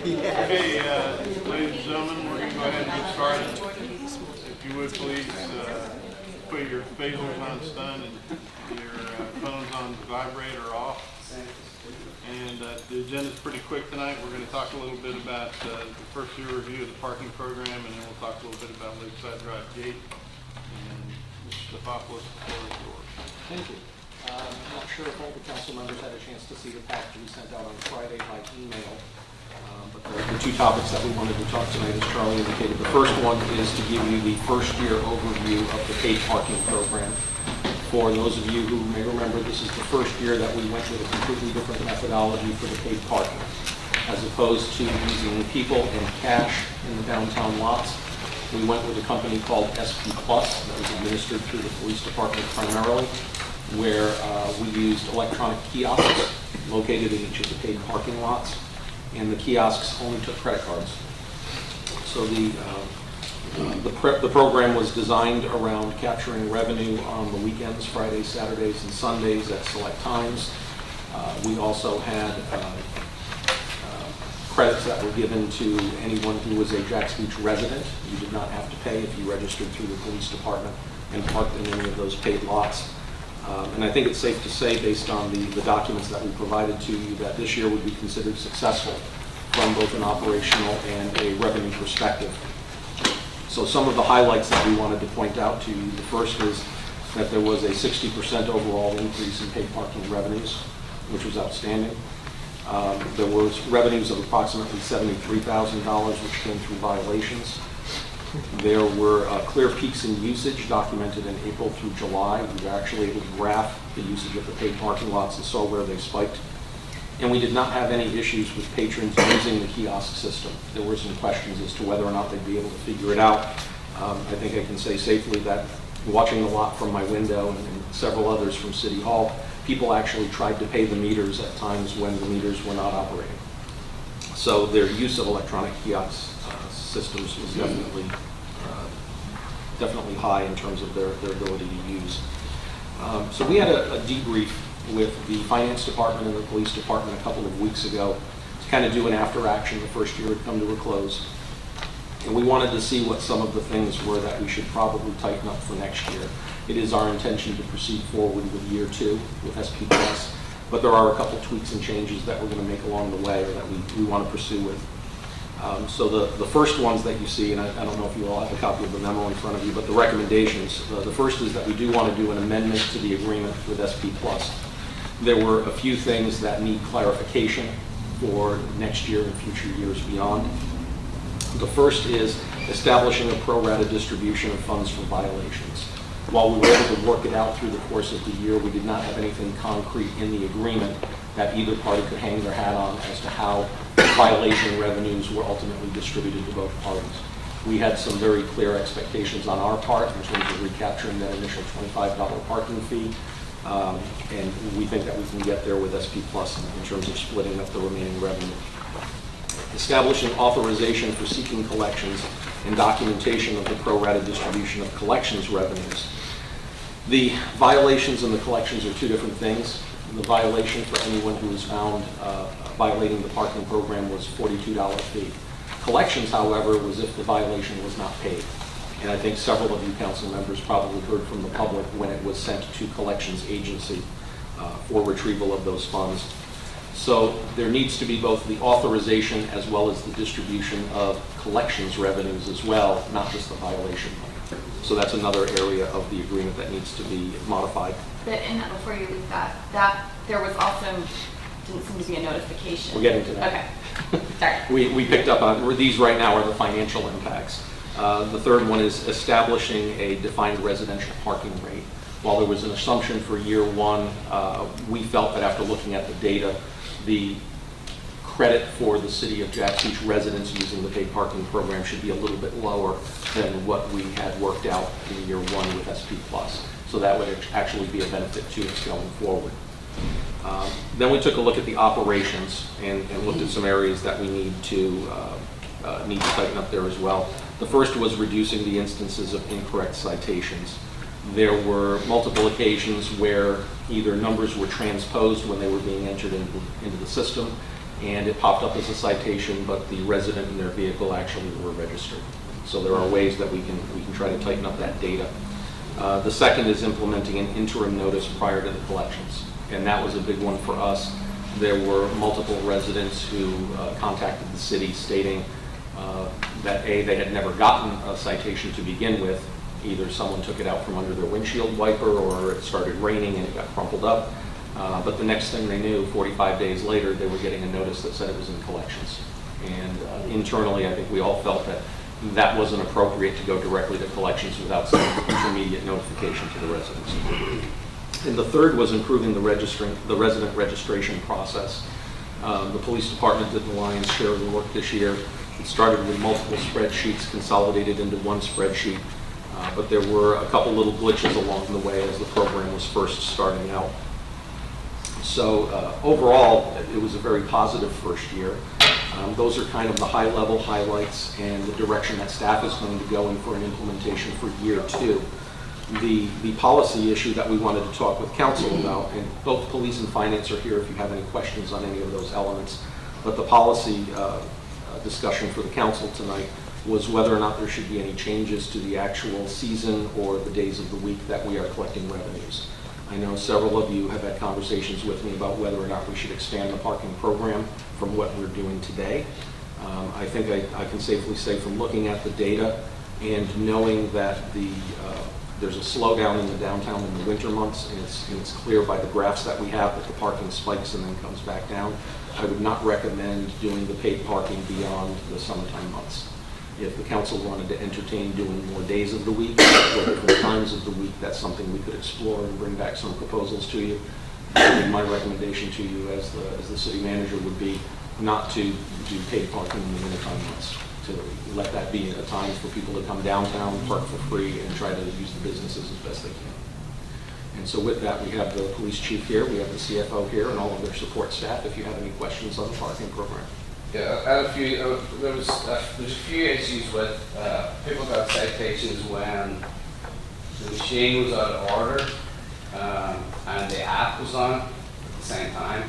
Okay, ladies and gentlemen, we're going to go ahead and get started. If you would please put your phasers on stun and your phones on vibrate or off. And the agenda is pretty quick tonight. We're going to talk a little bit about the first year review of the parking program, and then we'll talk a little bit about Lakeside Drive Gate. And Mr. Stefopoulos, the floor is yours. Thank you. I'm not sure if all the council members had a chance to see the package we sent out on Friday by email. But the two topics that we wanted to talk tonight, as Charlie indicated, the first one is to give you the first year overview of the paid parking program. For those of you who may remember, this is the first year that we went with a completely different methodology for the paid parking. As opposed to using people and cash in the downtown lots, we went with a company called SP Plus that was administered through the police department primarily, where we used electronic kiosks located in each of the paid parking lots, and the kiosks only took credit cards. So the program was designed around capturing revenue on the weekends, Fridays, Saturdays, and Sundays at select times. We also had credits that were given to anyone who was a Jacks Beach resident. You did not have to pay if you registered through the police department and parked in any of those paid lots. And I think it's safe to say, based on the documents that we provided to you, that this year would be considered successful from both an operational and a revenue perspective. So some of the highlights that we wanted to point out to you, the first is that there was a 60% overall increase in paid parking revenues, which was outstanding. There was revenues of approximately $73,000, which came through violations. There were clear peaks in usage documented in April through July. We were actually able to graph the usage of the paid parking lots and saw where they spiked. And we did not have any issues with patrons using the kiosk system. There were some questions as to whether or not they'd be able to figure it out. I think I can say safely that watching the lot from my window and several others from City Hall, people actually tried to pay the meters at times when the meters were not operating. So their use of electronic kiosk systems was definitely high in terms of their ability to use. So we had a debrief with the finance department and the police department a couple of weeks ago to kind of do an after action. The first year had come to a close. And we wanted to see what some of the things were that we should probably tighten up for next year. It is our intention to proceed forward with year 2 with SP Plus, but there are a couple tweaks and changes that we're going to make along the way, or that we want to pursue with. So the first ones that you see, and I don't know if you all have a copy of the memo in front of you, but the recommendations, the first is that we do want to do an amendment to the agreement with SP Plus. There were a few things that need clarification for next year and future years beyond. The first is establishing a pro rata distribution of funds for violations. While we were able to work it out through the course of the year, we did not have anything concrete in the agreement that either party could hang their hat on as to how violation revenues were ultimately distributed to both parties. We had some very clear expectations on our part in terms of recapturing that initial $25 parking fee, and we think that we can get there with SP Plus in terms of splitting up the remaining revenue. Establishing authorization for seeking collections and documentation of the pro rata distribution of collections revenues. The violations and the collections are two different things. The violation for anyone who was found violating the parking program was $42 fee. Collections, however, was if the violation was not paid. And I think several of you council members probably heard from the public when it was sent to collections agency for retrieval of those funds. So there needs to be both the authorization as well as the distribution of collections revenues as well, not just the violation money. So that's another area of the agreement that needs to be modified. But in that, before you leave that there was also, didn't seem to be a notification. We're getting to that. Okay, sorry. We picked up on, these right now are the financial impacts. The third one is establishing a defined residential parking rate. While there was an assumption for year 1, we felt that after looking at the data, the credit for the city of Jacks Beach residents using the paid parking program should be a little bit lower than what we had worked out in year 1 with SP Plus. So that would actually be a benefit to us going forward. Then we took a look at the operations and looked at some areas that we need to tighten up there as well. The first was reducing the instances of incorrect citations. There were multiple occasions where either numbers were transposed when they were being entered into the system, and it popped up as a citation, but the resident and their vehicle actually were registered. So there are ways that we can try to tighten up that data. The second is implementing an interim notice prior to the collections, and that was a big one for us. There were multiple residents who contacted the city stating that A, they had never gotten a citation to begin with. Either someone took it out from under their windshield wiper, or it started raining and it got crumpled up. But the next thing they knew, 45 days later, they were getting a notice that said it was in collections. And internally, I think we all felt that that wasn't appropriate to go directly to collections without some intermediate notification to the residents. And the third was improving the resident registration process. The police department did the lion's share of the work this year. It started with multiple spreadsheets consolidated into one spreadsheet, but there were a couple little glitches along the way as the program was first starting out. So overall, it was a very positive first year. Those are kind of the high-level highlights and the direction that staff is going to go in for an implementation for year 2. The policy issue that we wanted to talk with council about, and both police and finance are here if you have any questions on any of those elements, but the policy discussion for the council tonight was whether or not there should be any changes to the actual season or the days of the week that we are collecting revenues. I know several of you have had conversations with me about whether or not we should expand the parking program from what we're doing today. I think I can safely say from looking at the data and knowing that there's a slowdown in the downtown in the winter months, and it's clear by the graphs that we have that the parking spikes and then comes back down. I would not recommend doing the paid parking beyond the summertime months. If the council wanted to entertain doing more days of the week or different times of the week, that's something we could explore and bring back some proposals to you. I think my recommendation to you as the city manager would be not to do paid parking in the wintertime months, to let that be a time for people to come downtown, park for free, and try to use the businesses as best they can. And so with that, we have the police chief here, we have the CFO here, and all of their support staff, if you have any questions on the parking program. Yeah, I had a few, there's a few issues with people got citations when the machine was out of order and the app was on at the same time.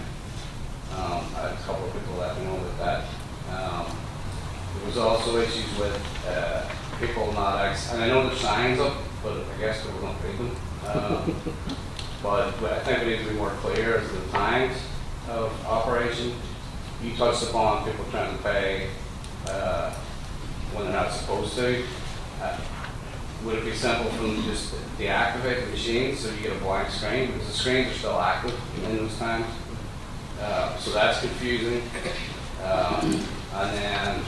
I had a couple of people let me know with that. There was also issues with people not and I know the signs up, but I guess people don't read them. But I think we need to be more clear as to the times of operation. You touched upon people trying to pay when they're not supposed to. Would it be simple for them to just deactivate the machine so you get a blank screen? Because the screens are still active in those times. So that's confusing. And then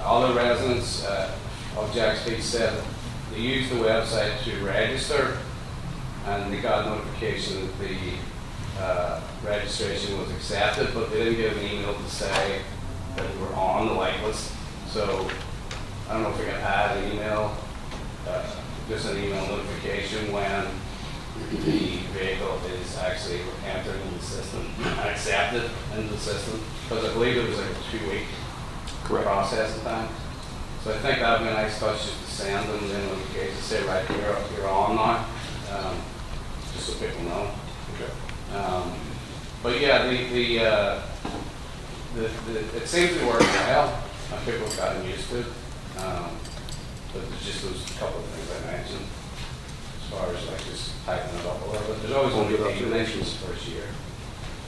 all the residents of Jack's Beach said they used the website to register, and they got notification that the registration was accepted, but they didn't get an email to say that we were on the white list. So I don't know if we can add an email, just an email notification when the vehicle is actually entered in the system, accepted into the system, because I believe it was like a 2-week processing time. So I think that would be a nice touch just to send them the notification, say right, you're on now, just so people know. Okay. But yeah, it seems to work well. People have gotten used to it. But there's just those couple of things I mentioned as far as like just tightening it up a little bit. There's always going to be regulations first year.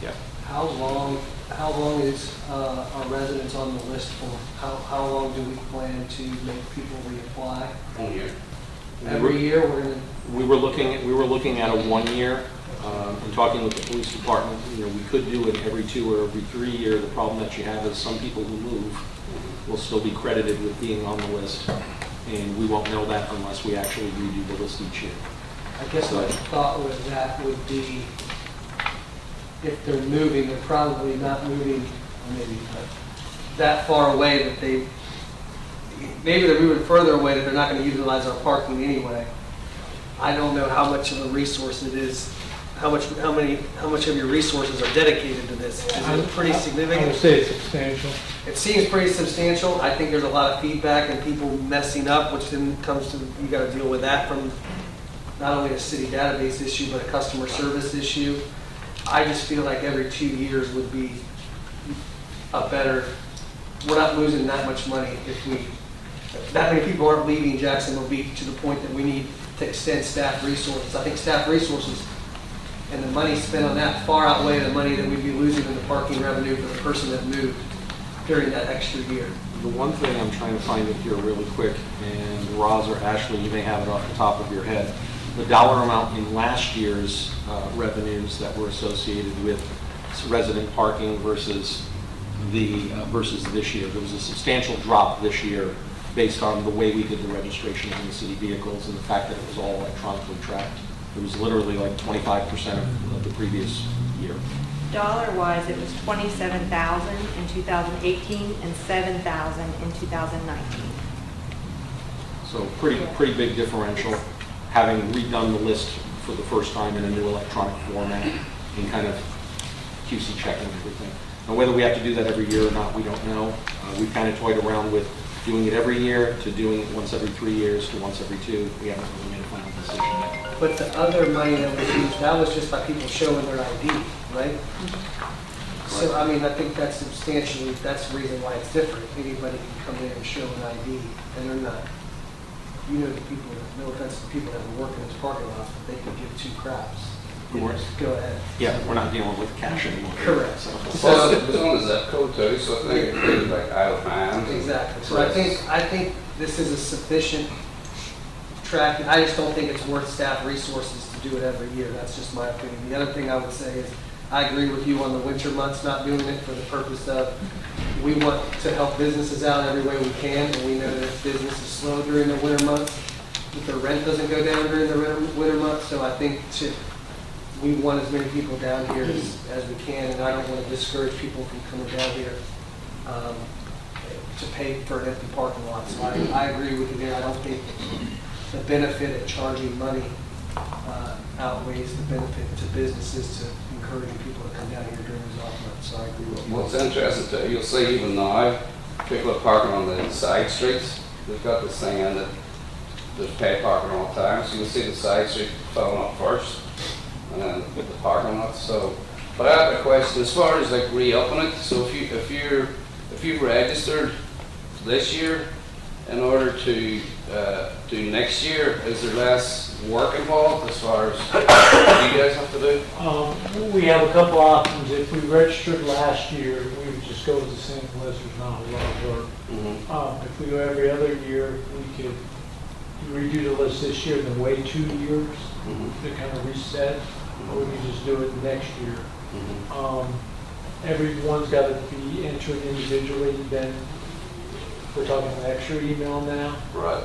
Yeah. How long is our residents on the list for? How long do we plan to make people reapply? 1 year. Every year we're going to. We were looking at a 1 year. In talking with the police department, we could do it every 2 or every 3 year. The problem that you have is some people who move will still be credited with being on the list, and we won't know that unless we actually redo the list each year. I guess my thought with that would be, if they're moving, they're probably not moving, or maybe that far away that maybe they're moving further away that they're not going to utilize our parking anyway. I don't know how much of a resource it is. How much of your resources are dedicated to this? Is it pretty significant? I would say it's substantial. It seems pretty substantial. I think there's a lot of feedback and people messing up, which then comes to, you got to deal with that from not only a city database issue, but a customer service issue. I just feel like every 2 years would be a better, we're not losing that much money if that many people aren't leaving Jacksonville Beach to the point that we need to extend staff resources. I think staff resources and the money spent on that far outweigh the money that we'd be losing in the parking revenue for the person that moved during that extra year. The one thing I'm trying to find it here really quick, and Roz or Ashley, you may have it off the top of your head, the dollar amount in last year's revenues that were associated with resident parking versus this year. There was a substantial drop this year based on the way we did the registration of the city vehicles and the fact that it was all electronically tracked. It was literally like 25% of the previous year. Dollar-wise, it was $27,000 in 2018 and $7,000 in 2019. So pretty big differential, having redone the list for the first time in a new electronic format and kind of QC checking everything. And whether we have to do that every year or not, we don't know. We've kind of toyed around with doing it every year to doing it once every 3 years to once every 2. We haven't really made a final decision yet. But the other money that was used, that was just by people showing their ID, right? So, I mean, I think that's substantially, that's the reason why it's different. Anybody can come in and show an ID, and they're not, you know, the people, no offense to the people that work in this parking lot, but they can give 2 craps. Of course. Go ahead. Yeah, we're not dealing with cash anymore. Correct. So- Plus, it was on the zip code too, so I think it was like out of hand. Exactly. So I think this is a sufficient track. I just don't think it's worth staff resources to do it every year. That's just my opinion. The other thing I would say is, I agree with you on the winter months, not doing it for the purpose of, we want to help businesses out every way we can, and we know that if business is slow during the winter months, if their rent doesn't go down during the winter months, so I think we want as many people down here as we can, and I don't want to discourage people from coming down here to pay for an empty parking lot. So I agree with you there. I don't think the benefit of charging money outweighs the benefit to businesses to encouraging people to come down here during those off months. So I agree with you. Well, it's interesting too, you'll see even now, people are parking on the side streets. They've got this thing in that there's paid parking all the time, so you'll see the side street filling up first, and then the parking lot. So, but I have a question as far as like reopening it. So if you registered this year in order to do next year, is there less work involved as far as what you guys have to do? We have a couple options. If we registered last year, we would just go with the same list. There's not a lot of work. If we go every other year, we could redo the list this year and then wait 2 years to kind of reset, or we could just do it next year. Everyone's got to be entered individually. Then we're talking an extra email now. Right.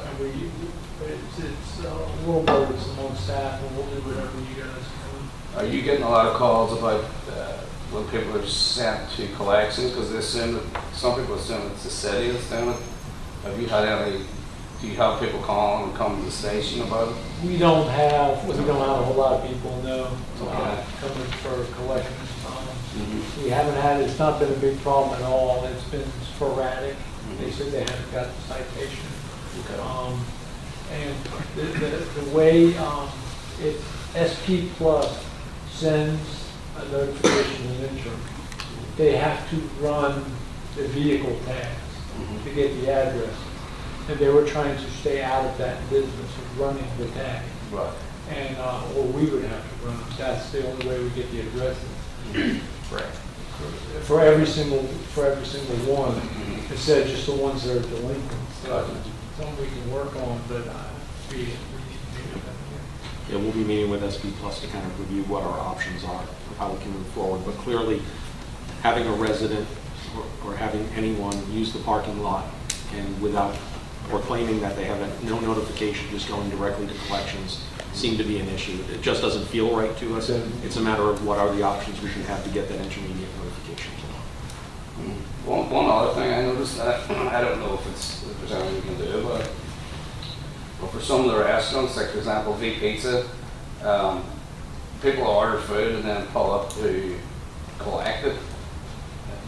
And it's a little burdensome on staff, and we'll do whatever you guys can. Are you getting a lot of calls about when people are sent to collections because they assume that some people assume it's the city that's doing it? Have you had any? Do you have people calling and come to the station about it? We don't have a whole lot of people Okay. coming for collections. We haven't had, it's not been a big problem at all. It's been sporadic. They said they haven't got the citation. Okay. And the way SP Plus sends a notification to an interim, they have to run the vehicle tags to get the address. And they were trying to stay out of that business of running the tag. Right. And, or we would have to run them. That's the only way we get the addresses. Right. For every single one, instead of just the ones that are delinquent. So something we can work on, but we need to do that. Yeah, we'll be meeting with SP Plus to kind of review what our options are, of how we can move forward. But clearly, having a resident or having anyone use the parking lot and without, or claiming that they have no notification, just going directly to collections, seem to be an issue. It just doesn't feel right to us. It's a matter of what are the options we can have to get that intermediate notification. One other thing I noticed, I don't know if there's anything we can do about it, but for some of the restaurants, like for example V Pizza, people order food and then pull up to collect it.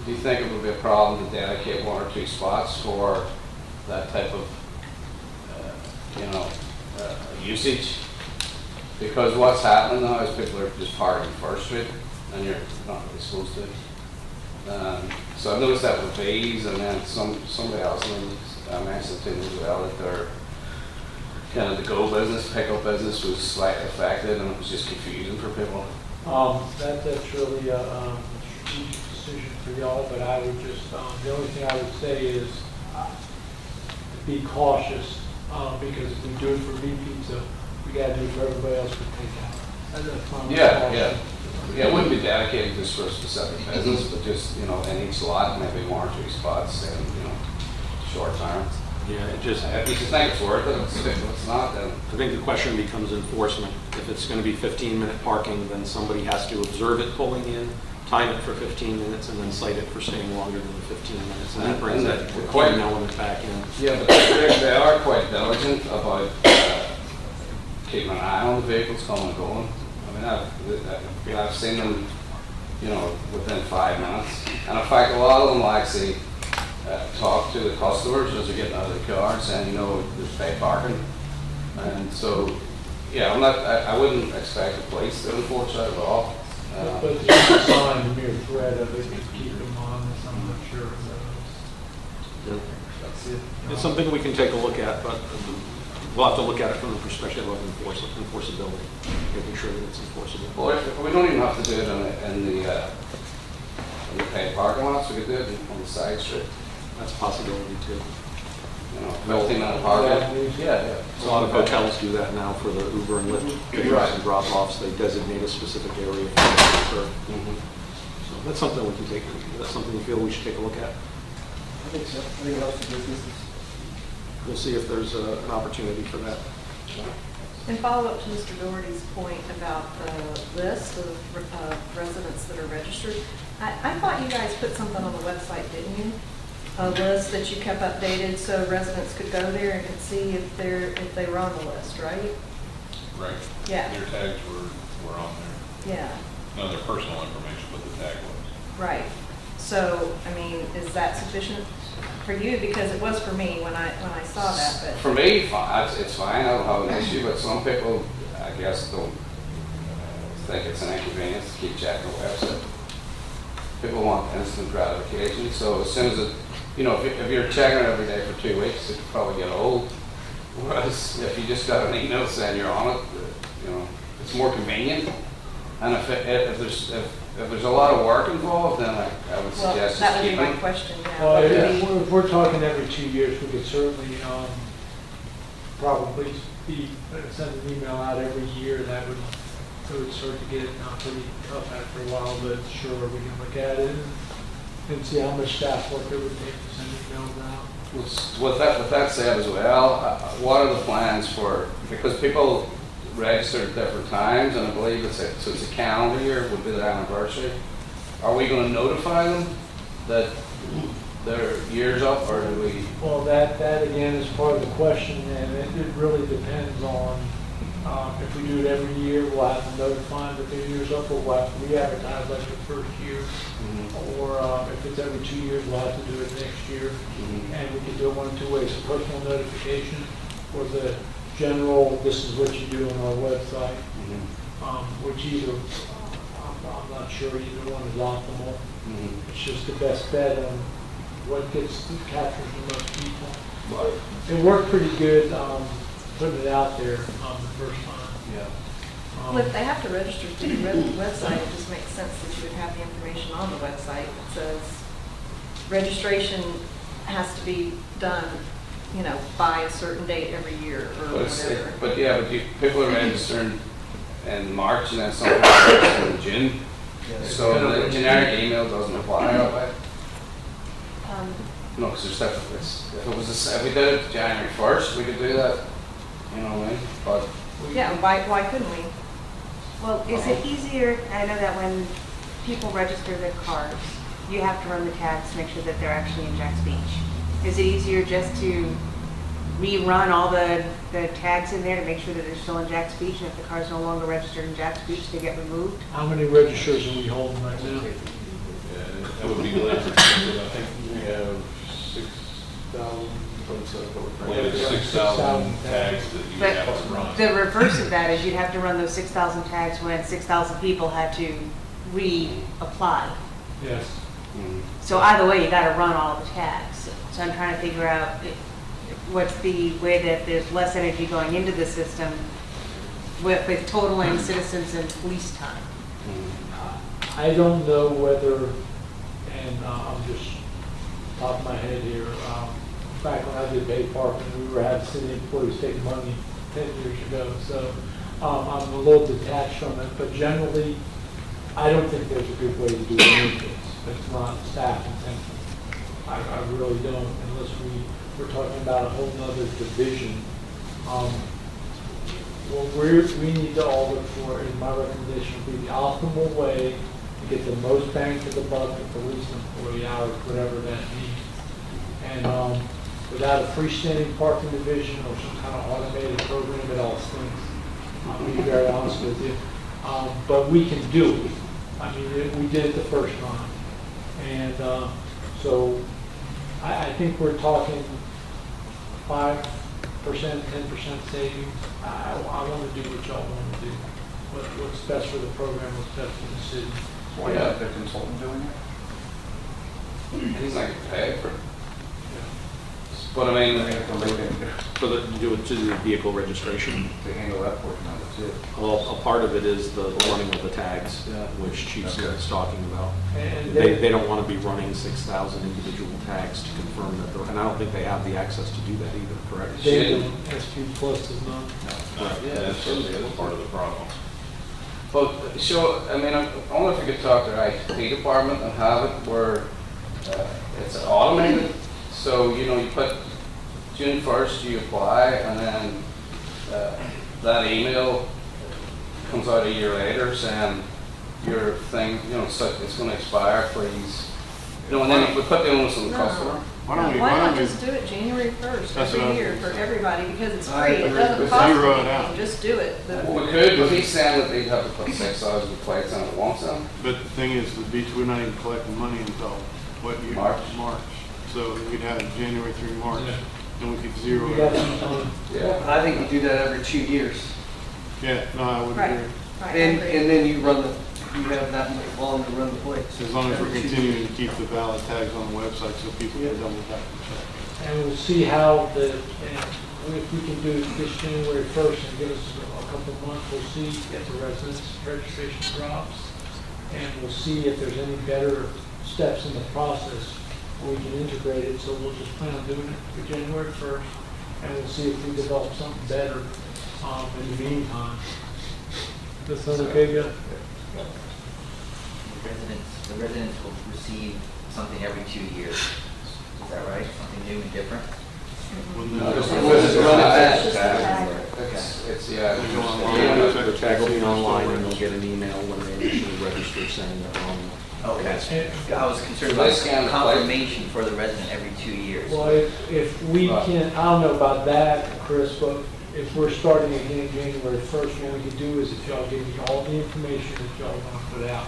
Do you think it would be a problem to dedicate 1 or 2 spots for that type of usage? Because what's happening now is people are just parking First Street, and you're not really supposed to. So I noticed that with these, and then somebody else mentioned to me as well that their kind of the go business, pickup business was slightly affected, and it was just confusing for people. That's really a strategic decision for y'all, but I would just, the only thing I would say is be cautious, because if we do it for meat pizza, we gotta do it for everybody else for takeout. That's my Yeah, caution. Yeah, it wouldn't be dedicated just for a specific business, but just, in each lot, maybe 1 or 2 spots, and, short term. Yeah, it just, If you think it's worth it, if it's not, then. I think the question becomes enforcement. If it's going to be 15-minute parking, then somebody has to observe it pulling in, time it for 15 minutes, and then cite it for staying longer than the 15 minutes. And that brings that quite element back in. Yeah, but they are quite diligent about keeping an eye on the vehicles coming and going. I mean, I've seen them, within 5 minutes. And in fact, a lot of them actually talk to the customers as they're getting out of the car, saying, there's paid parking. And so, yeah, I wouldn't expect the police to enforce that at all. But just a sign, the mere threat of it, to keep them on, I'm not sure. That's it. It's something we can take a look at, but we'll have to look at it from the perspective of enforceability, making sure that it's enforceable. Well, if we don't even have to do it in the paid parking lots, we could do it on the side street. That's a possibility too. 15-minute parking. Yeah. A lot of hotels do that now for the Uber and Lyft pickups Right. and drop-offs. They designate a specific area for it to occur. Mhm. So that's something we can take. That's something we feel we should take a look at. I think so. I think it helps the businesses. We'll see if there's an opportunity for that. And follow up to Mr. Doherty's point about the list of residents that are registered. I thought you guys put something on the website, didn't you? A list that you kept updated so residents could go there and could see if they were on the list, right? Right. Yeah. Their tags were on there. Yeah, None of their personal information, but the tag was. right. So, is that sufficient for you? Because it was for me when I saw that, but. For me, it's fine. I don't have an issue, but some people, I guess, don't think it's an inconvenience to keep checking the website. People want instant gratification, so as soon as it, if you're checking it every day for 2 weeks, it could probably get old. Whereas if you just got an email saying you're on it, it's more convenient. And if there's a lot of work involved, then I would Well, suggest that just would be my keeping. question, yeah. Well, What would if be- we're talking every 2 years, we could certainly probably send an email out every year. That would start to get it pretty tough after a while, but sure, we can look at it and see how much staff work it would take to send emails out. With that said as well, what are the plans for, because people register at different times, and I believe it's a calendar year, would be their anniversary. Are we going to notify them that their year's up, or do we? Well, that again is part of the question, and it really depends on, if we do it every year, we'll have to notify them that their year's up, or we'll have to re-advertise like the first year. Or if it's every 2 years, we'll have to do it next year. And we can do it one of 2 ways, a personal notification or the general, this is what you do on our website, which either, I'm not sure either one is optimal. It's just the best bet on what captures the most people. It worked pretty good putting it out there the first time. Yeah. Well, if they have to register through the website, it just makes sense that you would have the information on the website. It says registration has to be done, by a certain date every year or whatever. But people are registering in March and then some people are registering in June. So the generic email doesn't apply that way. No, because there's stuff, if we did it January 1st, we could do that, you know what I mean? But Yeah, why couldn't we? Well, is it easier, I know that when people register their cars, you have to run the tags to make sure that they're actually in Jack's Beach. Is it easier just to rerun all the tags in there to make sure that they're still in Jack's Beach, and if the car's no longer registered in Jack's Beach, they get removed? How many registers are we holding right now? Yeah, that would be the last. I think we have 6,000. We have 6,000 tags that you But have to run. the reverse of that is you'd have to run those 6,000 tags when 6,000 people had to reapply. Yes. So either way, you gotta run all the tags. So I'm trying to figure out what's the way that there's less energy going into the system with totaling citizens and police time. I don't know whether, and I'm just top of my head here, back when I did paid parking, we were having city employees take money 10 years ago, so I'm a little detached from it, but generally, I don't think there's a good way to do any of this. It's not staff intensive. I really don't, unless we're talking about a whole nother division. What we need to all look for, in my recommendation, would be the optimal way to get the most bang for the buck of police employee hours, whatever that means. And without a freestanding parking division or some kind of automated program, it all stinks. I'll be very honest with you. But we can do it. I mean, we did it the first time. And so I think we're talking 5%, 10% savings. I want to do what y'all want to do. What's best for the program, what's best for the city. Why not the consultant doing it? He's not getting paid for it. But I mean, For the, do it to the vehicle registration. To handle that portion of it too. Well, a part of it is the running of the tags, which Chief Smith is talking about. And They don't want to be running 6,000 individual tags to confirm that they're, and I don't think they have the access to do that either, correct? David, SP Plus does not. That's the other part of the problem. but so, I mean, I wonder if we could talk to the IT department and have it where it's automated. So, you know, you put June 1st, you apply, and then that email comes out a year later saying your thing, you know, it's going to expire, please. You know, and then we put the onus on the customer. Why don't we, Why why not don't we, just do it January 1st That's what I'm- every year for everybody, because it's I free, it agree. doesn't But cost zero it anything, out. just do it. Well, we could, but he's saying that they'd have to put 6,000 plates on at once then. but the thing is, the beach, we're not even collecting money until, what year? March. March. So we'd have January through March, Yeah. and we could zero We it got out. some time. Yeah. I think you do that every 2 years. Yeah, no, I would Right, agree. right, I And, agree. and then you have that long to run the plates. As long as we're Every 2 continuing years. to keep the valid tags on the website so people can double back and check. And we'll see how and if we can do it this January 1st and give us a couple of months, we'll see if the residence registration drops. And we'll see if there's any better steps in the process where we can integrate it. So we'll just plan on doing it for January 1st. And we'll see if we develop something better in the meantime. Does that sound okay, Bill? The residents will receive something every 2 years. Is that right? Something new and different? When No, the- it's- It's just a tag. It's, yeah. They go The online. the tag will be online, and they'll get an email when they initially register saying that they're on. Okay. I was concerned So they scan about the plate? confirmation for the resident every 2 years. Well, if we can, I don't know about that, Chris, but if we're starting again January 1st, what we can do is if y'all give me all the information that y'all want to put out,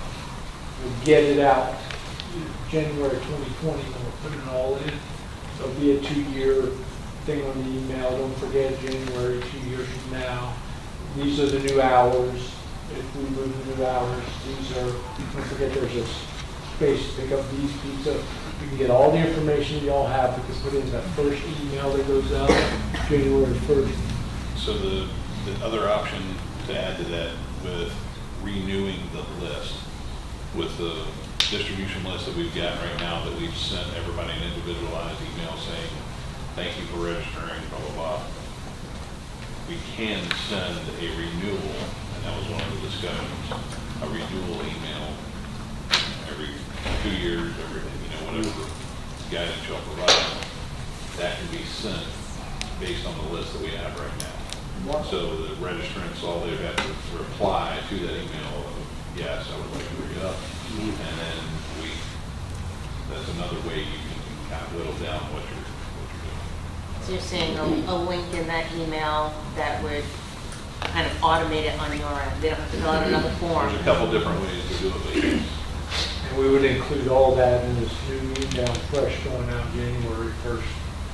we'll get it out January 2020 when we're putting it all in. There'll be a 2-year thing on the email. Don't forget January 2 years from now. These are the new hours. If we move the new hours, these are, don't forget there's a space to pick up these pizza. We can get all the information y'all have. We can put in that first email that goes out January 1st. So the other option to add to that with renewing the list, with the distribution list that we've got right now, that we've sent everybody an individualized email saying, thank you for registering, blah, blah, blah. We can send a renewal, and that was one of the discussions, a renewal email every 2 years, whatever guidance y'all provide. That can be sent based on the list that we have right now. So the registrants, all they have to reply to that email of, yes, I would like to bring it up. And then that's another way you can kind of whittle down what you're doing. So you're saying a link in that email that would kind of automate it on your end? They don't have to fill out another form? There's a couple different ways to do it, but yes. And we would include all that in this new email fresh going out January 1st.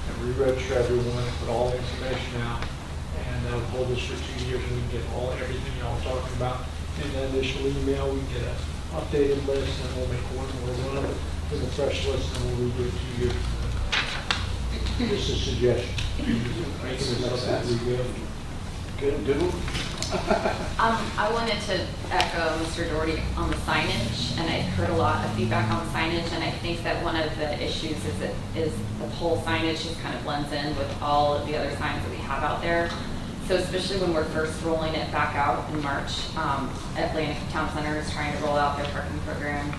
And re-register everyone, put all the information out, and that'll hold us for 2 years, and we can get everything y'all talking about. In the initial email, we can get an updated list, and we'll make one more run of it. with a fresh list and we'll redo it 2 years from now. Just a suggestion. Making this up as we go. Good one. I wanted to echo Mr. Doherty on the signage, and I've heard a lot of feedback on the signage, and I think that one of the issues is the pole signage just kind of blends in with all of the other signs that we have out there. So especially when we're first rolling it back out in March, Atlantic Town Center is trying to roll out their parking program.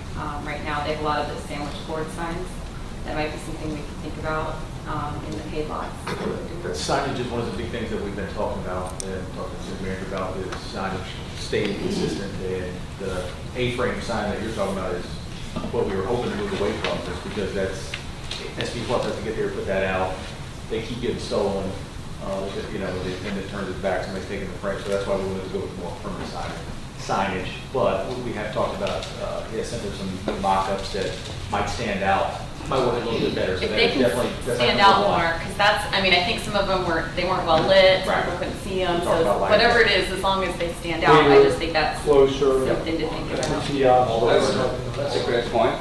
Right now, they have a lot of the sandwich board signs. That might be something we can think about in the paid lots. Signage is one of the big things that we've been talking about, and talking to the mayor about, is signage staying consistent. And the A-frame sign that you're talking about is what we were hoping to move away from, just because that's, SP Plus has to get there, put that out. They keep getting stolen, you know, and it turns it back, somebody's taking the frame, so that's why we wanted to go with more permanent signage. But we have talked about, he has sent us some mock-ups that might stand out, might work a little bit better, so If that they is can definitely. stand out more, because that's, I mean, I think some of them they weren't well lit, some Right. people couldn't see them, Talk so about lighting. whatever it is, as long as they stand out, I just think that's Closer. something to think about. That's a great point.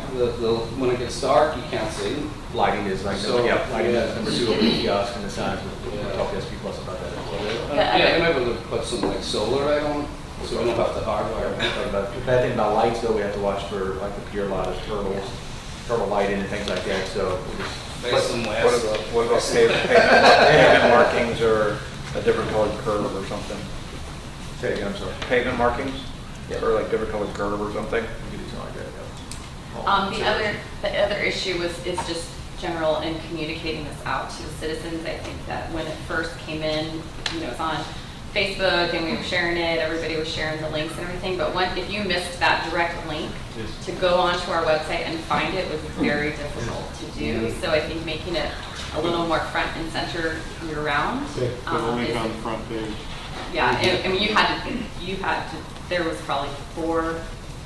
When it gets dark, you can't see. Lighting is like, So, yeah, lighting yeah. is number 2 over the kiosk and the signs. We'll talk to SP Plus about that as well. Yeah, and maybe we'll put some like solar right on, so we don't have to hardwire. Talk about- The bad thing about lights, though, we have to watch for like the pier lot of turtle lighting and things like that, so. we just- Face them What west. about pavement markings or a different colored curve or something? Say it again, I'm sorry. Pavement markings? Yeah. Or like different colored curve or something? We could do something like that, yeah. The other issue is just general in communicating this out to the citizens. I think that when it first came in, you know, it's on Facebook and we were sharing it, everybody was sharing the links and everything, but if you missed that direct link to go onto our website and find it was very difficult to do. So I think making it a little more front and center year round. Put a link is- on the front page. Yeah, I mean, you had to, there was probably 4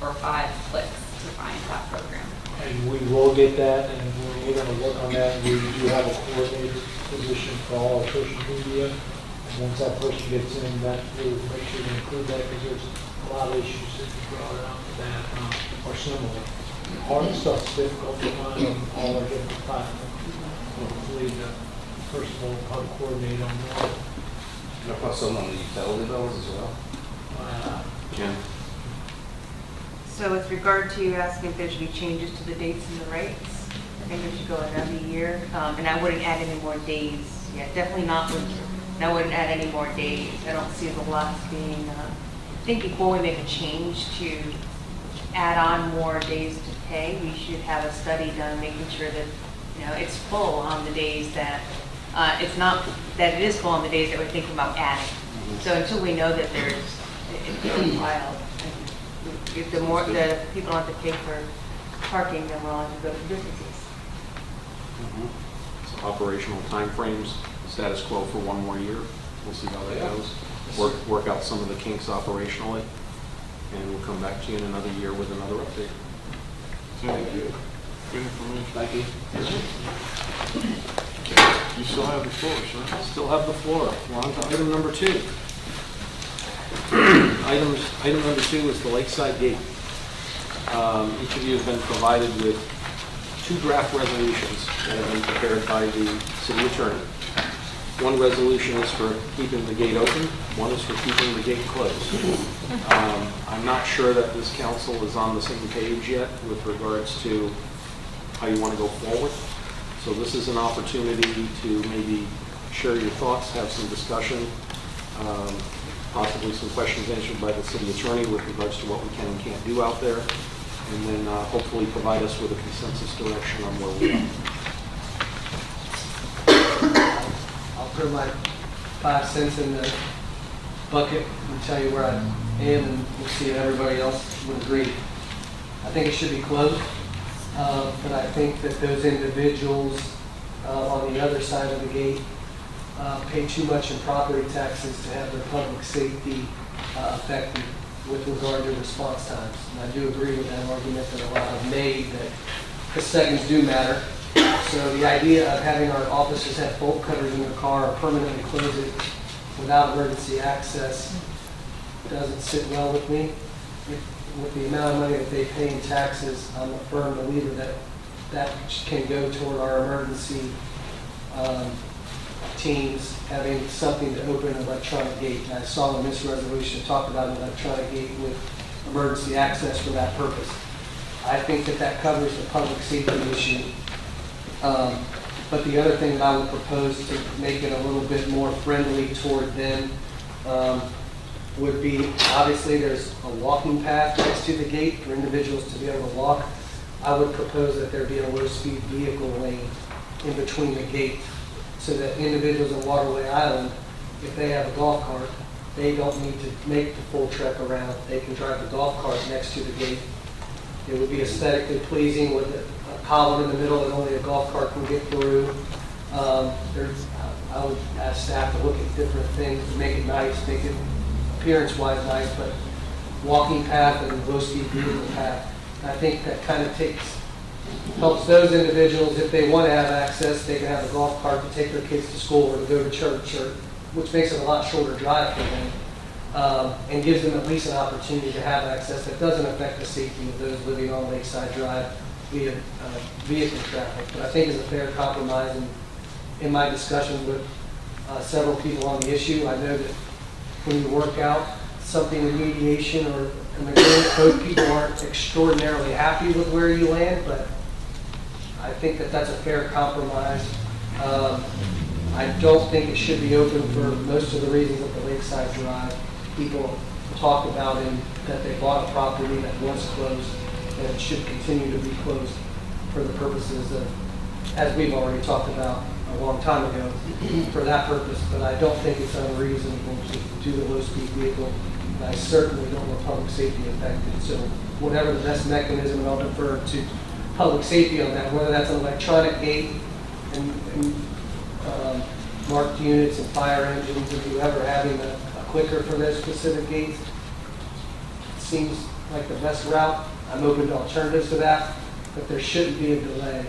or 5 clicks to find that program. And we will get that, and we're going to work on that. We do have a coordinator position for all our social media. And once that person gets in, that we'll make sure to include that, because there's a lot of issues that you brought out that are similar. All this stuff's difficult to find on all our different platforms. Hopefully, the person will help coordinate on that. I'll put some on the utility bills as well. Jim? So with regard to you asking if there should be changes to the dates and the rates, I think we should go another year. And I wouldn't add any more days. Yeah, definitely not winter. And I wouldn't add any more days. I don't see the lots being, I think before we make a change to add on more days to pay, we should have a study done, making sure that, you know, it's full on the days that, it's not, that it is full on the days that we're thinking about adding. So until we know that it's worthwhile, if the more, the people don't have to pay for parking, then we'll have to go to businesses. So operational timeframes, status quo for 1 more year. We'll see how that goes. Work out some of the kinks operationally, and we'll come back to you in another year with another update. Thank you. Good information. Thank you. You still have the floor, sir. Still have the floor. We're on to item number 2. Item number 2 is the Lakeside Gate. Each of you have been provided with 2 draft resolutions that have been prepared by the city attorney. One resolution is for keeping the gate open, one is for keeping the gate closed. I'm not sure that this council is on the same page yet with regards to how you want to go forward. So this is an opportunity to maybe share your thoughts, have some discussion, possibly some questions answered by the city attorney with regards to what we can and can't do out there, and then hopefully provide us with a consensus direction on where we are. I'll throw my 5 cents in the bucket and tell you where I am, and we'll see if everybody else would agree. I think it should be closed, but I think that those individuals on the other side of the gate pay too much in property taxes to have their public safety affected with regard to response times. And I do agree with that argument that a lot have made, that the seconds do matter. So the idea of having our officers have bolt cutters in their car or permanently close it without emergency access doesn't sit well with me. With the amount of money that they pay in taxes, I'm a firm believer that that can go toward our emergency teams having something to open an electronic gate. And I saw in this resolution talk about an electronic gate with emergency access for that purpose. I think that that covers the public safety issue. But the other thing that I would propose to make it a little bit more friendly toward them would be, obviously, there's a walking path next to the gate for individuals to be able to walk. I would propose that there be a low-speed vehicle lane in between the gate so that individuals in Waterway Island, if they have a golf cart, they don't need to make the full trek around. They can drive the golf cart next to the gate. It would be aesthetically pleasing with a column in the middle that only a golf cart can get through. I would ask staff to look at different things to make it nice, make it appearance-wise nice, but walking path and low-speed vehicle path, I think that kind of helps those individuals, if they want to have access, they can have a golf cart to take their kids to school or to go to church, which makes it a lot shorter drive for them, and gives them at least an opportunity to have access that doesn't affect the safety of those living on Lakeside Drive via vehicle traffic. But I think it's a fair compromise, and in my discussion with several people on the issue, I know that when you work out something in mediation or an agreement, both people aren't extraordinarily happy with where you land, but I think that that's a fair compromise. I don't think it should be open for most of the reasons that the Lakeside Drive people talked about, in that they bought a property that was closed and it should continue to be closed for the purposes of, as we've already talked about a long time ago, for that purpose. But I don't think it's unreasonable to do the low-speed vehicle. And I certainly don't want public safety affected. So whatever the best mechanism, and I'll defer to public safety on that, whether that's an electronic gate and marked units and fire engines, and whoever having a clicker for those specific gates seems like the best route. I'm open to alternatives to that, but there shouldn't be a delay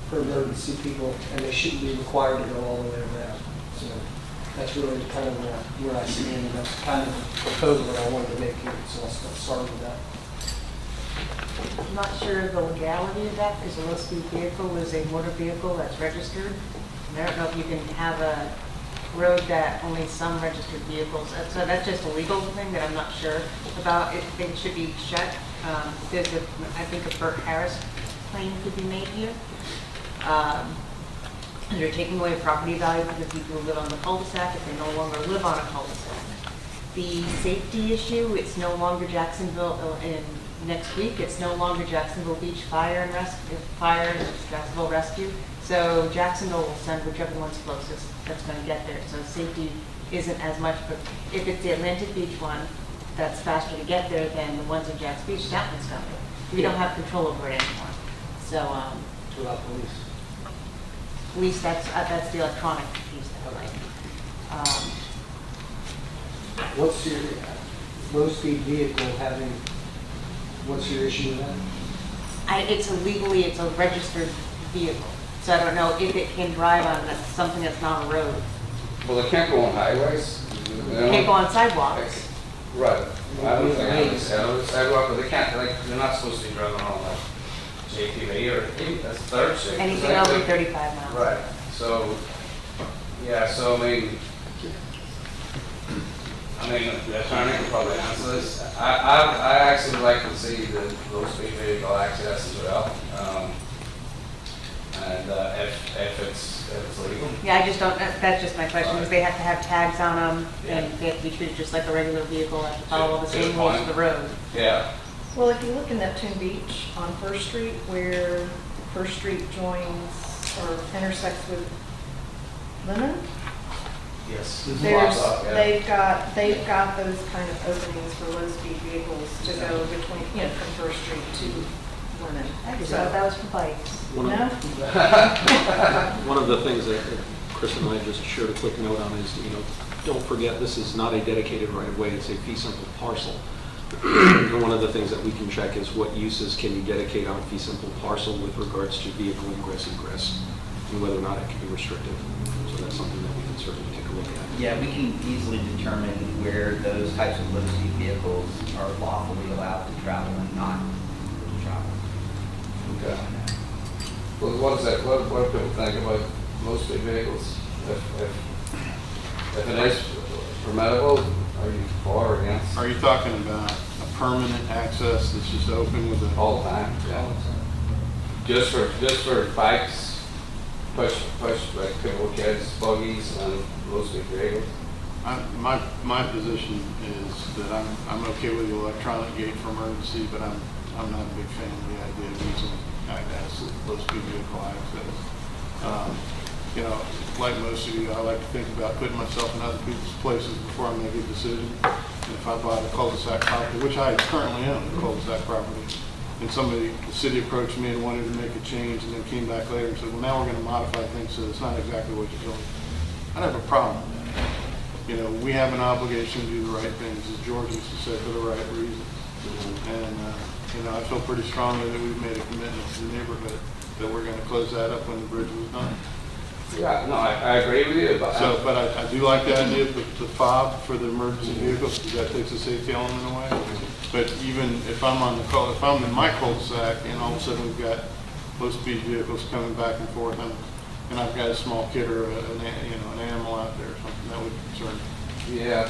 for emergency people, and they shouldn't be required to go all the way around. So that's really kind of where I stand, and that's kind of the proposal that I wanted to make here. So I'll start with that. I'm not sure of the legality of that, because a low-speed vehicle is a motor vehicle that's registered. And I don't know if you can have a road that only some registered vehicles, so that's just a legal thing that I'm not sure about. If it should be shut, I think a Burt Harris claim could be made here. You're taking away property value from the people who live on the cul-de-sac if they no longer live on a cul-de-sac. The safety issue, it's no longer Jacksonville, next week, it's no longer Jacksonville Beach Fire and Jacksonville Rescue. So Jacksonville will send whichever one's closest that's going to get there. So safety isn't as much, but if it's the Atlantic Beach one, that's faster to get there than the ones in Jack's Beach, that one's coming. We don't have control over it anymore. So, What about police? at least that's the electronic piece that I like. What's your low-speed vehicle having, what's your issue with that? It's a registered vehicle. So I don't know if it can drive on something that's not a road. Well, they can't go on highways. It can't go on sidewalks. Right. I don't think I understand. Sidewalk, but they can't, they're not supposed to be driving on like JTV or that's third shift. Anything over 35 miles. Right. So, yeah, so I mean, the attorney can probably answer this. I actually would like to see the low-speed vehicle access as well. And if it's legal. Yeah, I just don't, that's just my question, because they have to have tags on them, and they have to be treated just like a regular vehicle, have to follow all the same rules of the road. Yeah. Well, if you look in Neptune Beach on First Street, where First Street joins or intersects with Lemon, Yes. they've got those kind of openings for low-speed vehicles to go between, from First Street to Lemon. I just thought that was for bikes. No? One of the things that Chris and I just shared a quick note on is, don't forget this is not a dedicated right-of-way, it's a fee simple parcel. And one of the things that we can check is what uses can you dedicate on a fee simple parcel with regards to vehicle ingress, egress, and whether or not it can be restricted. So that's something that we can certainly take a look at. Yeah, we can easily determine where those types of low-speed vehicles are lawfully allowed to travel and not to travel. Okay. Well, what is that, what do people think about low-speed vehicles? If it is permittable, are you for or against? Are you talking about a permanent access that's just open with a? All the time, yeah. Just for bikes, push, like people with kids, buggies, and low-speed vehicles. My position is that I'm okay with the electronic gate for emergency, but I'm not a big fan of the idea of using low-speed vehicle access. You know, like most of you, I like to think about putting myself in other people's places before I make a decision. And if I bought a cul-de-sac property, which I currently own, a cul-de-sac property, and the city approached me and wanted to make a change and then came back later and said, well, now we're going to modify things so it's not exactly what you're doing. I'd have a problem with that. You know, we have an obligation to do the right things, as George used to say, for the right reasons. And, you know, I feel pretty strongly that we've made a commitment to the neighborhood that we're going to close that up when the bridge was done. Yeah, no, I agree with you, but. But I do like the idea of the fob for the emergency vehicles, because that takes the safety element away. But even if I'm if I'm in my cul-de-sac and all of a sudden we've got low-speed vehicles coming back and forth, and I've got a small kid or an animal out there or something, that would concern me. Yeah,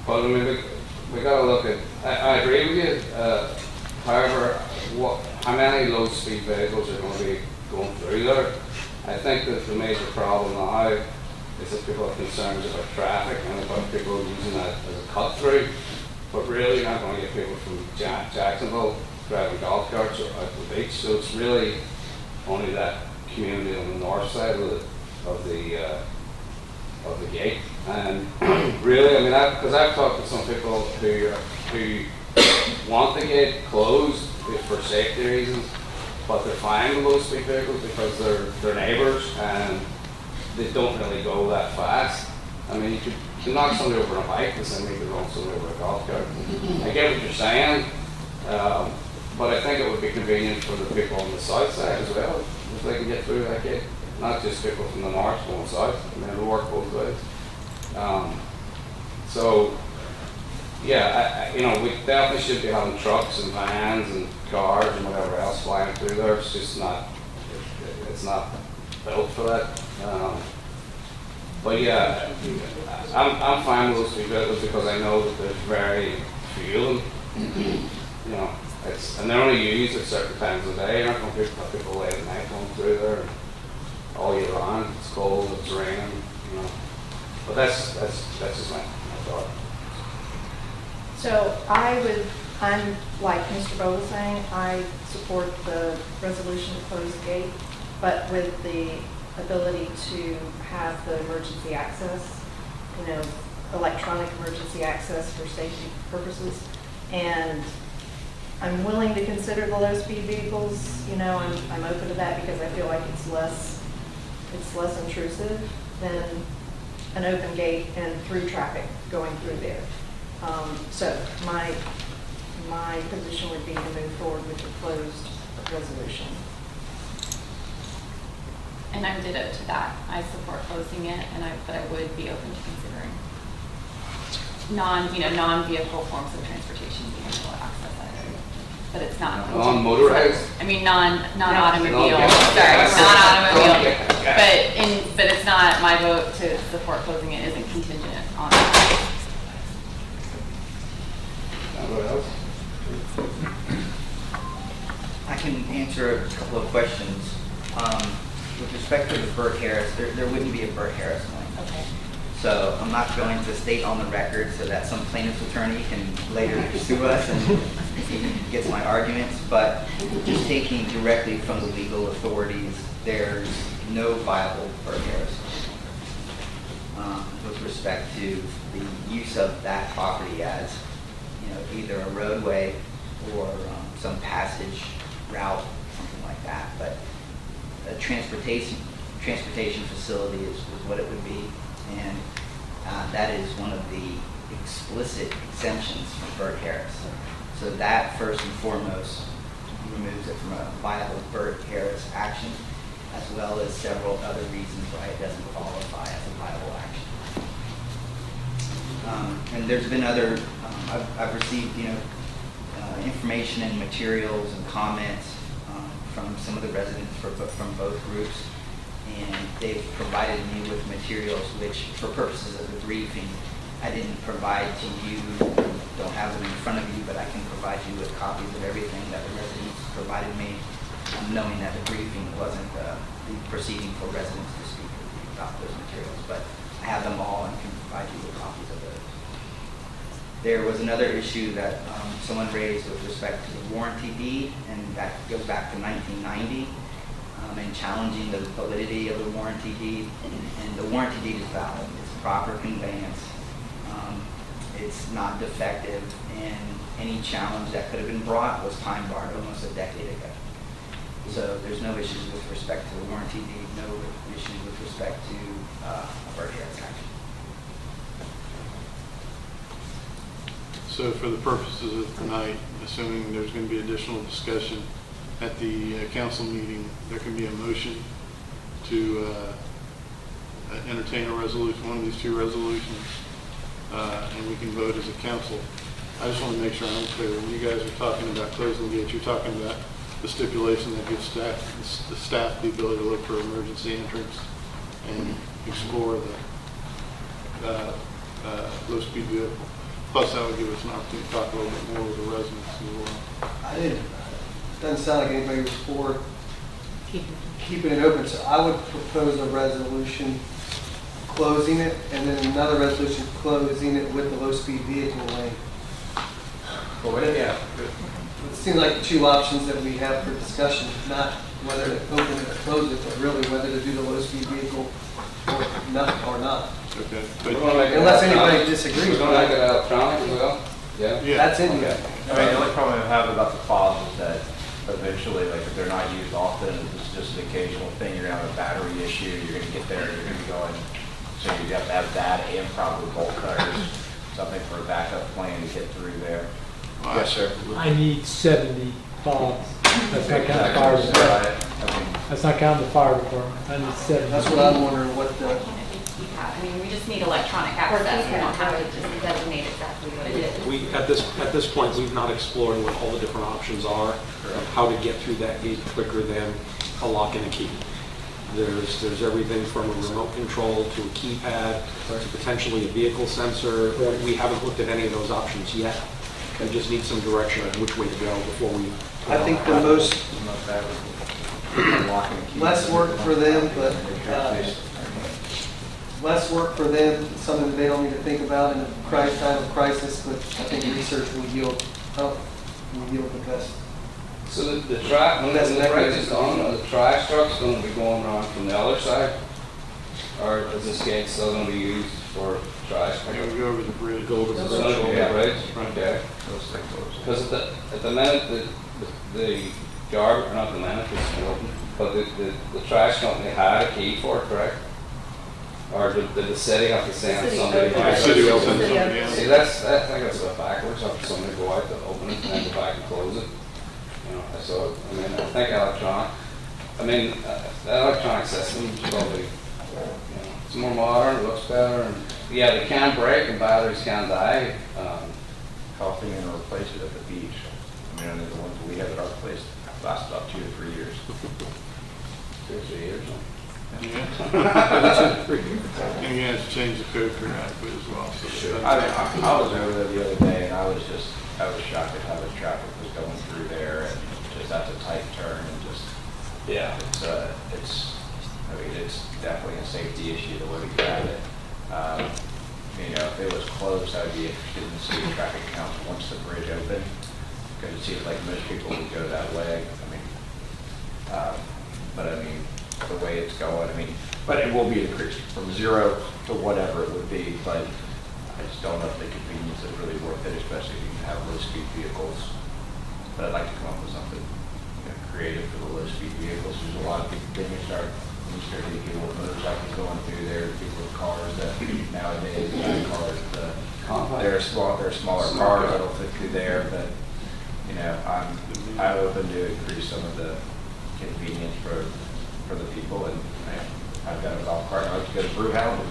but I mean, we got to look at. I agree with you. However, how many low-speed vehicles are going to be going through there? I think that the major problem now is that people have concerns about traffic and about people using that as a cut-through. But really, you're not going to get people from Jacksonville driving golf carts or out to the beach. So it's really only that community on the north side of the gate. And really, I mean, because I've talked to some people who want the gate closed for safety reasons, but they're fine with low-speed vehicles because they're neighbours and they don't really go that fast. I mean, you can knock somebody over on a bike the same way you could run somebody over a golf cart. I get what you're saying, but I think it would be convenient for the people on the south side as well, if they can get through that gate. Not just people from the north going south, I mean, it'll work both ways. So, yeah, you know, we definitely should be having trucks and vans and cars and whatever else flying through there. It's just not, it's not built for that. But yeah, I'm fine with those speed vehicles because I know that there's very few of them. You know, and they're only used at certain times of the day. You're not going to have people late at night going through there all year round. It's cold, it's raining, you know. But that's just my thought. So I'm like Mr. Bo was saying, I support the resolution to close the gate, but with the ability to have the emergency access, you know, electronic emergency access for safety purposes. And I'm willing to consider the low-speed vehicles, you know, I'm open to that because I feel like it's less intrusive than an open gate and through traffic going through there. So my position would be to move forward with the closed resolution. And I'm ditto to that. I support closing it, but I would be open to considering non-vehicle forms of transportation being able to access that area. But it's not. Non-motorized? I mean, non-automobile. Non-gas. Sorry, non-automobile. Non-gas. But it's not, my vote to support closing it isn't contingent on that. Anybody else? I can answer a couple of questions. With respect to the Burt Harris, there wouldn't be a Burt Harris claim. Okay. So I'm not going to state on the record so that some plaintiff's attorney can later sue us and he gets my arguments, but just taking directly from the legal authorities, there's no viable Burt Harris with respect to the use of that property as, you know, either a roadway or some passage route, something like that. But a transportation facility is what it would be, and that is one of the explicit exemptions from Burt Harris. So that first and foremost removes it from a viable Burt Harris action, as well as several other reasons why it doesn't qualify as a viable action. And there's been other, I've received, you know, information and materials and comments from some of the residents from both groups, and they've provided me with materials which, for purposes of the briefing, I didn't provide to you, don't have them in front of you, but I can provide you with copies of everything that the residents provided me, knowing that the briefing wasn't the proceeding for residents to speak about those materials, but I have them all and can provide you with copies of those. There was another issue that someone raised with respect to the warranty deed, and that goes back to 1990, and challenging the validity of the warranty deed. And the warranty deed is valid. It's proper conveyance. It's not defective, and any challenge that could have been brought was time barred almost a decade ago. So there's no issues with respect to the warranty deed, no issues with respect to a bird transaction. So for the purposes of tonight, assuming there's going to be additional discussion at the council meeting, there can be a motion to entertain a resolution, one of these two resolutions, and we can vote as a council. I just want to make sure I'm clear. When you guys are talking about closing the gates, you're talking about the stipulation that gives the staff the ability to look for emergency entrance and explore the low-speed vehicle. Plus, that would give us an opportunity to talk a little bit more with the residents as well. I didn't, doesn't sound like anybody was for keeping it open, so I would propose a resolution closing it, and then another resolution closing it with the low-speed vehicle lane. Yeah. It seems like the two options that we have for discussion, not whether to open it or close it, but really whether to do the low-speed vehicle or not. Okay. We're gonna make it Unless electronic. anybody disagrees. We're gonna make it electronic as well? Yeah? Yeah. That's in Okay. there. I mean, the only problem I have about the fobs is that eventually, like, if they're not used often, it's just an occasional thing, you're gonna have a battery issue, you're gonna get there, you're gonna be going, so you have to have that and probably bolt cutters, something for a backup plan to get through there. Yes, sir. I need 70 fobs. That's not counting the fire department. That's not counting the fire department. I need 70. That's what I'm wondering, what the, I mean, we just need electronic access. We don't have to just designate exactly what it is. We, at this point, we've not explored what all the different options are, of how to get through that gate quicker than a lock and a key. There's everything from a remote control to a keypad to potentially a vehicle sensor. We haven't looked at any of those options yet. We just need some direction on which way to go before we. I think the most, Locking the key. less work for them, but less work for them, something that they don't need to think about in a time of crisis, but I think research will yield the best. So the track, when That's the never- bridge is on, are the trash trucks gonna be going around from the other side? Or is this gate still gonna be used for trash? I gotta go over the bridge. Go over the It's bridge. gonna go over the bridge? Right. Okay. Those things close. Because at the minute, the garbage, not the minute, but the trash company had a key for it, correct? Or did the city have to send City somebody? opened The it. city will send City somebody opened in. See, I think that's a bit backwards, have somebody go out to open it and then go back and close it. You know, so, I mean, I think the electronic system is probably, it's more modern, it looks better, and, yeah, they can break and batteries can die. Costing and replace it at the beach. I mean, the ones we have at our place last about 2 to 3 years. 2 or 3 years. Yeah. And you have to change the code for adequate as well. So I was over there the other day and I was shocked at how the traffic was going through there and just that's a tight turn and just, Yeah. it's definitely a safety issue the way we have it. If it was closed, I'd be interested in seeing traffic count once the bridge opened, because it seems like most people would go that way. The way it's going, but it will be increased from 0 to whatever it would be, but I just don't know if the convenience is really worth it, especially if you can have low-speed vehicles. But I'd like to come up with something creative for the low-speed vehicles. There's a lot of people, when you start getting people with motorcycles going through there, people with cars that nowadays, cars, they're smaller cars that'll fit through there, but, I'm open to increase some of the convenience for the people, and I've got a golf cart, I like to go to Brewhound, and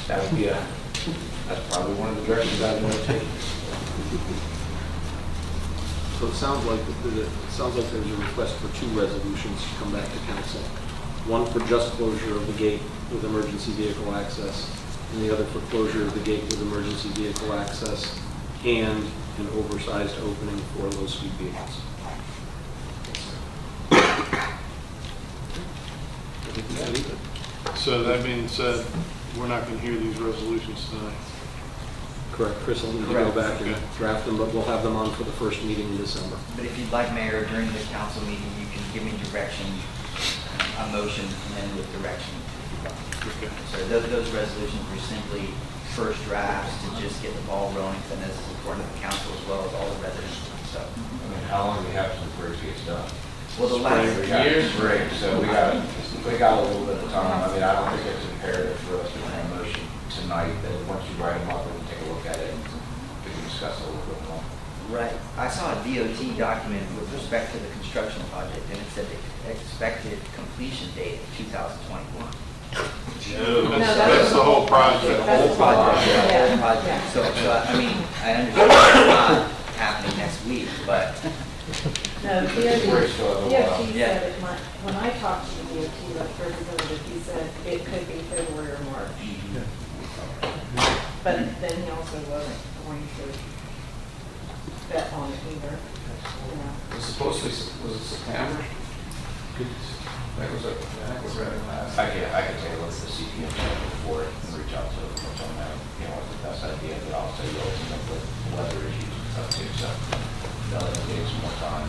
that would be that's probably one of the directions I'd want to take. So it sounds like, there's a request for two resolutions to come back to council. One for just closure of the gate with emergency vehicle access, and the other for closure of the gate with emergency vehicle access and an oversized opening for low-speed vehicles. I think we said it. So that being said, we're not going to hear these resolutions tonight. Correct. Chris will need to go Correct. back and Okay. draft them, but we'll have them on for the first meeting in December. But if you'd like, Mayor, during the council meeting, you can give me direction, a motion, and then with direction. Okay. So those resolutions were simply first drafts to just get the ball rolling, and this is important to the council as well as all the residents. So, I mean, how long do we have to the bridge gets done? well, the last We got spring, so we got a little bit of time. I mean, I don't think it's imperative for us to make a motion tonight, that once you write them up, we can take a look at it and we can discuss it a little bit more. Right. I saw a DOT document with respect to the construction project, and it said the expected completion date of 2021. That's the whole project. The whole project, yeah, the whole project. So, I mean, I understand it's not happening next week, but No, We're still a little while. DOT Yeah. said, when I talked to the DOT representative, he said it could be February or March. But then he also wasn't going to bet on it either. You know. It was supposed to be, was it September? That was right last. I can take a look at the CPM for it and reach out to them, which I know, you know, what the best idea, but also you'll open up with weather issues and stuff too, so they'll need some more time.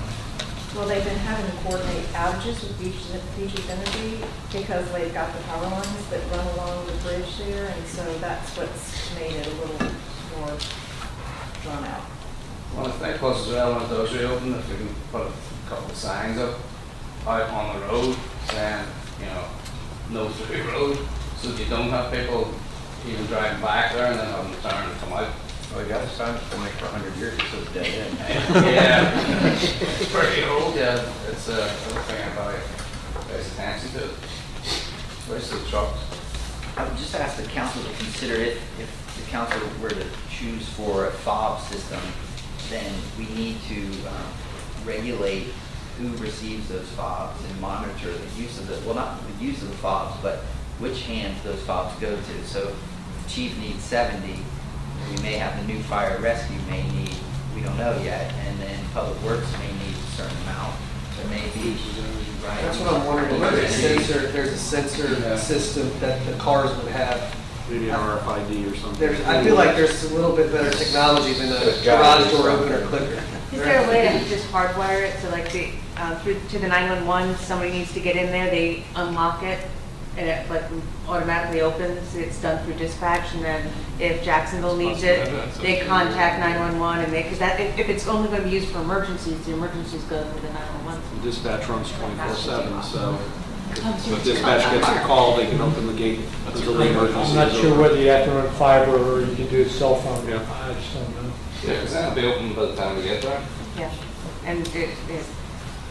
Well, they've been having to coordinate outages with Beaches Energy because they've got the power lines that run along the bridge there, and so that's what's made it a little more drawn out. Well, if that closes well, when those reopen, if we can put a couple of signs up out on the road saying, you know, no through road, so that you don't have people even driving back there and then having to turn and come out. Well, we got a sign that's been like for 100 years, it says dead end. Yeah. It's pretty old, yeah. It's another thing about it. There's attention to it. Especially the trucks. I would just ask the council to consider if the council were to choose for a fob system, then we need to regulate who receives those fobs and monitor the use of the, well, not the use of the fobs, but which hands those fobs go to. So if the chief needs 70, we may have the new fire rescue may need, we don't know yet, and then public works may need a certain amount. There may be, right? That's what I'm wondering, there's a sensor system that the cars would have. Maybe an RFID or something. I feel like there's a little bit better technology than a garage door opener clicker. is there a way to just hardwire it, so like through to the 911, somebody needs to get in there, they unlock it, and it like automatically opens, it's done through dispatch, and then if Jacksonville needs it, they contact 911, and because that, if it's only going to be used for emergencies, the emergencies go through the 911. Dispatch runs 24/7, so if dispatch gets a call, they can open the gate until the emergency I'm not is sure over. whether you have to run fiber or you can do it cell phone. Yeah. I just don't know. Yeah, because that'll be open by the time we get there. Yeah, and it,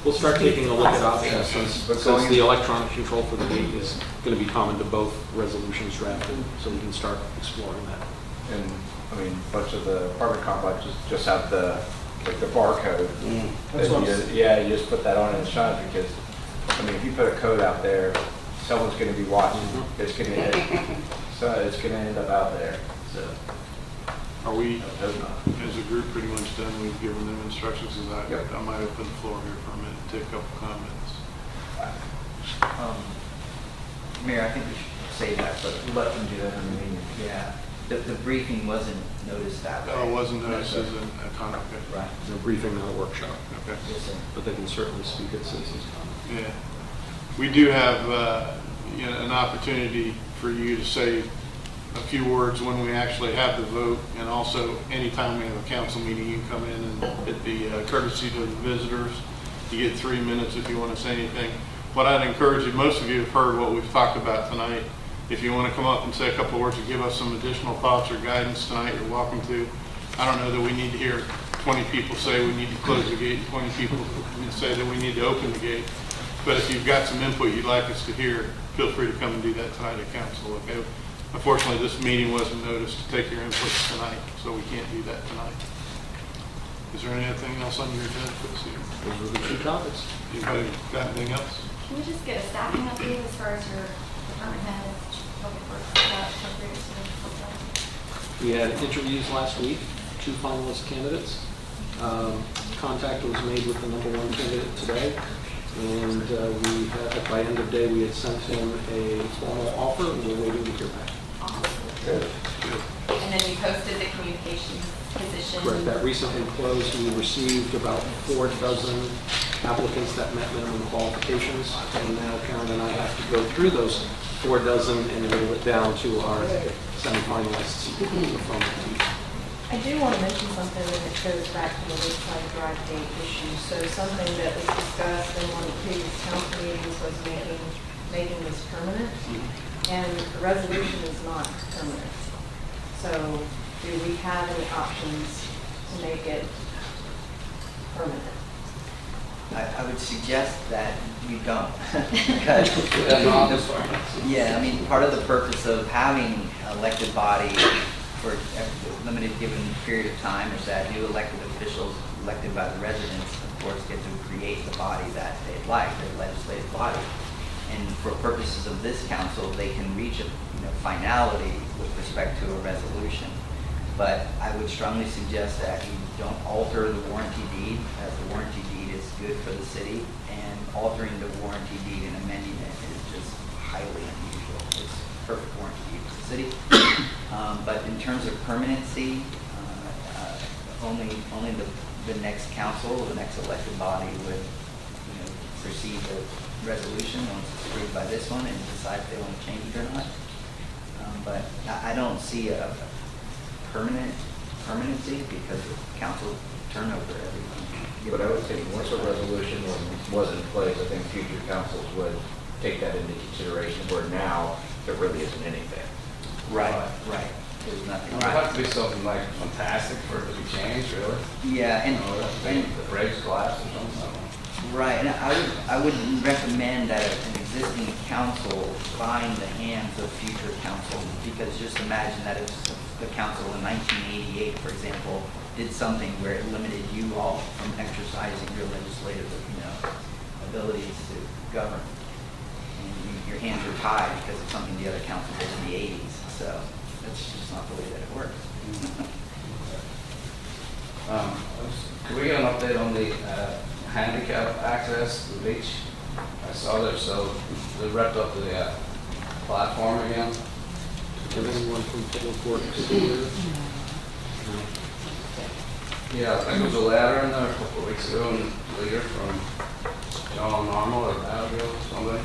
We'll start taking a look at options since the electronic control for the gate is going to be common to both resolutions drafted, so we can start exploring that. And, I mean, a bunch of the apartment complexes just have the, like the barcode. That's what I'm Yeah, you just put that on and shine it, because, I mean, if you put a code out there, someone's gonna be watching, it's gonna hit, so it's gonna end up out there, so. Are we, I hope not. as a group, pretty much done? We've given them instructions, Yep. I might open the floor here for a minute, take a couple comments. Mayor, I think we should say that, but Let them do that in the meeting. yeah, the briefing wasn't noticed that way. Oh, it wasn't noticed as a comment, okay. Right. They're briefing, not a workshop, Okay. Yes, sir. but they can certainly speak at citizens' comment. Yeah. We do have, an opportunity for you to say a few words when we actually have the vote, and also anytime we have a council meeting, you can come in and it'd be courtesy to the visitors. You get 3 minutes if you want to say anything. What I'd encourage you, most of you have heard what we've talked about tonight. If you want to come up and say a couple of words or give us some additional thoughts or guidance tonight, you're welcome to. I don't know that we need to hear 20 people say we need to close the gate, and 20 people say that we need to open the gate. But if you've got some input you'd like us to hear, feel free to come and do that tonight at council, okay? Unfortunately, this meeting wasn't noticed to take your input tonight, so we can't do that tonight. Is there anything else on your agenda for this evening? Those were the two topics. Anybody got anything else? Can we just get a staffing update as far as your department head, public works, appropriates, and We had interviews last week, 2 finalist candidates. Contact was made with the #1 candidate today, and we had, by end of day, we had sent him a formal offer, and we're waiting to hear back. Awesome. And then you posted the communications position. Correct, that recently closed, we received about 4 dozen applicants that met minimum qualifications, and now Karen and I have to go through those 4 dozen and whittle it down to our semifinalists from the team. I do want to mention something, and it goes back to the Lakeside Drive date issue. So something that was discussed in one of the previous council meetings was making this permanent, and the resolution is not permanent. So do we have any options to make it permanent? I would suggest that you don't. Because, yeah, I mean, part of the purpose of having an elected body for a limited given period of time is that new elected officials elected by the residents, of course, get to create the body that they'd like, their legislative body. And for purposes of this council, they can reach a finality with respect to a resolution. But I would strongly suggest that you don't alter the warranty deed, as the warranty deed is good for the city, and altering the warranty deed and amending it is just highly unusual. It's a perfect warranty deed for the city. But in terms of permanency, only the next council, the next elected body would receive the resolution once it's approved by this one and decide if they want to change it or not. But I don't see a permanency because of council turnover every month. But I would think once a resolution was in place, I think future councils would take that into consideration, where now there really isn't anything. Right. There's nothing. It would have to be something like fantastic for it to be changed, really. Yeah, and The brakes collapse or something. right, and I would recommend that an existing council bind the hands of future council, because just imagine that if the council in 1988, for example, did something where it limited you all from exercising your legislative, abilities to govern, and your hands are tied because of something the other council did in the 80s. So that's just not the way that it works. Could we get an update on the handicap access to the beach? I saw that, so they wrapped up the platform again. If anyone from Public Works here? Yeah, I think there was a ladder in there a couple of weeks ago, and later from John Normal or Advil or something.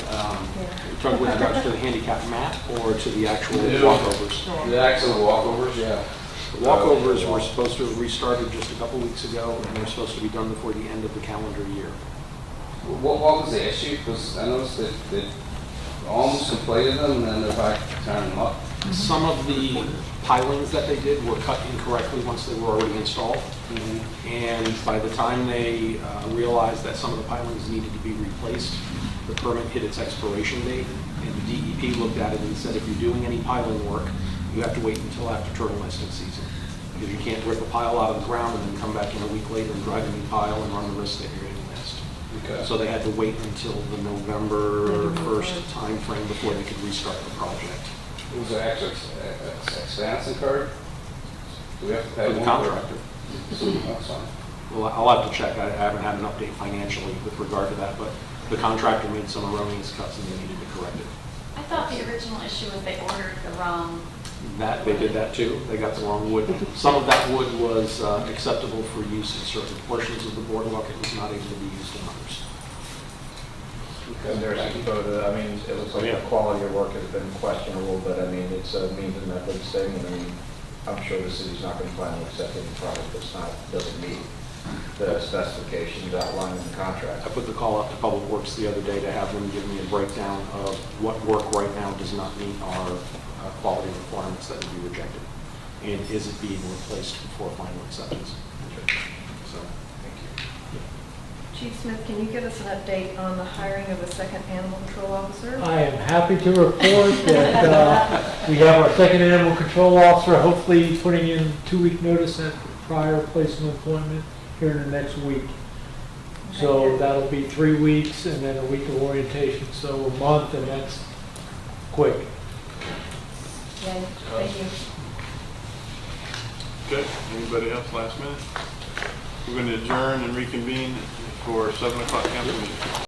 You're talking with regards to the handicap map or to the actual Yeah. walkovers? The actual walkovers, yeah. The walkovers were supposed to have restarted just a couple weeks ago, and they're supposed to be done before the end of the calendar year. What was the issue? Because I noticed that they almost completed them, and then they're back turning them up. Some of the pilings that they did were cut incorrectly once they were already installed. And by the time they realized that some of the pilings needed to be replaced, the permit hit its expiration date, and the DEP looked at it and said, if you're doing any piling work, you have to wait until after turtle nesting season. Because you can't rip a pile out of the ground and then come back in a week later and drive a new pile and run the risk that you're going to nest. Okay. So they had to wait until the November 1st timeframe before they could restart the project. Was there extra expense incurred? Do we have to pay For the more? contractor. That's fine. Well, I'll have to check. I haven't had an update financially with regard to that, but the contractor made some erroneous cuts and they needed to correct it. I thought the original issue was they ordered the wrong. That, they did that too. They got the wrong wood. Some of that wood was acceptable for use in certain portions of the boardwalk. It was not able to be used in others. And there's a photo, I mean, it looks like the quality of work has been questionable, but I mean, it's a means and methods thing, and I mean, I'm sure the city's not going to plan on accepting a product that's doesn't meet the specifications outlined in the contract. I put the call out to Public Works the other day to have them give me a breakdown of what work right now does not meet our quality requirements that would be rejected. And is it being replaced before final acceptance? So, Chief Smith, can you give us an update on the hiring of a second animal control officer? I am happy to report that we have our second animal control officer, hopefully putting in 2-week notice at prior place of employment. here in the next week. So that'll be 3 weeks and then a week of orientation, so a month, and that's quick. Yeah, thank you. Okay, anybody else last minute? We're going to adjourn and reconvene for 7 o'clock council meeting.